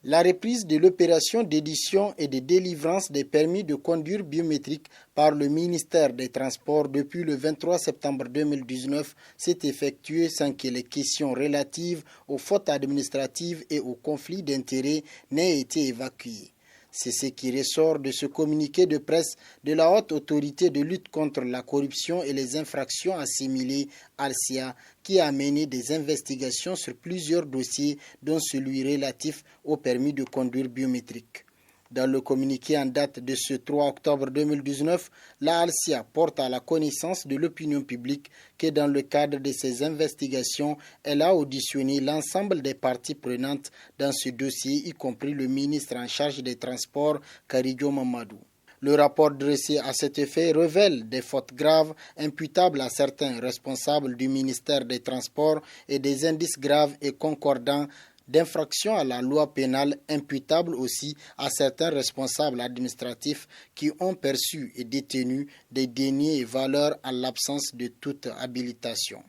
La reprise de l'opération d'édition et de délivrance des permis de conduire biométriques par le ministère des Transports depuis le 23 septembre 2019 s'est effectuée sans que les questions relatives aux fautes administratives et aux conflits d'intérêts n'aient été évacuées. C'est ce qui ressort de ce communiqué de presse de la Haute Autorité de lutte contre la corruption et les infractions assimilées, ALCIA, qui a mené des investigations sur plusieurs dossiers, dont celui relatif au permis de conduire biométrique. Dans le communiqué en date de ce 3 octobre 2019, la ALCIA porte à la connaissance de l'opinion publique que dans le cadre de ces investigations, elle a auditionné l'ensemble des parties prenantes dans ce dossier, y compris le ministre en charge des Transports, Karijo Mamadou. Le rapport dressé à cet effet révèle des fautes graves imputables à certains responsables du ministère des Transports et des indices graves et concordants d'infractions à la loi pénale imputables aussi à certains responsables administratifs qui ont perçu et détenu des deniers et valeurs en l'absence de toute habilitation.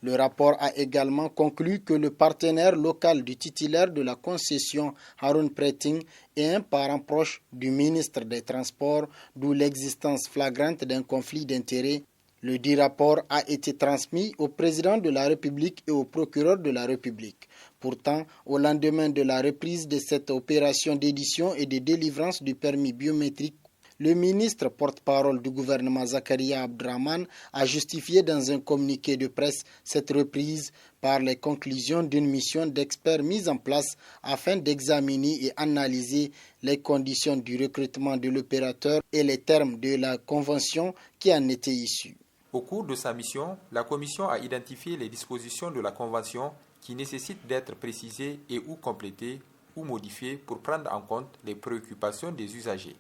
Le rapport a également conclu que le partenaire local du titulaire de la concession, Haroun Preting, est un parent proche du ministre des Transports, d'où l'existence flagrante d'un conflit d'intérêts. Le dit rapport a été transmis au président de la République et au procureur de la République. Pourtant, au lendemain de la reprise de cette opération d'édition et de délivrance du permis biométrique, le ministre porte-parole du gouvernement Zakaria Abdrahmane a justifié dans un communiqué de presse cette reprise par les conclusions d'une mission d'experts mise en place afin d'examiner et analyser les conditions du recrutement de l'opérateur et les termes de la convention qui en était issue. Au cours de sa mission, la Commission a identifié les dispositions de la Convention qui nécessitent d'être précisées et ou complétées ou modifiées pour prendre en compte les préoccupations des usagers.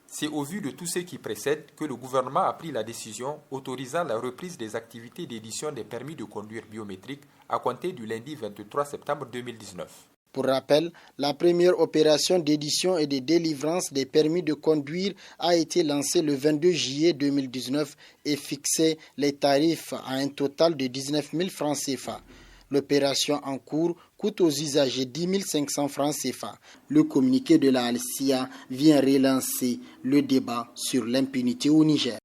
C'est au vu de tout ce qui précède que le gouvernement a pris la décision autorisant la reprise des activités d'édition des permis de conduire biométriques à compter du lundi 23 septembre 2019. Pour rappel, la première opération d'édition et de délivrance des permis de conduire a été lancée le 22 juillet 2019 et fixait les tarifs à un total de 19 000 francs CFA. L'opération en cours coûte aux usagers 10 500 francs CFA. Le communiqué de la ALCIA vient relancer le débat sur l'impunité au Niger.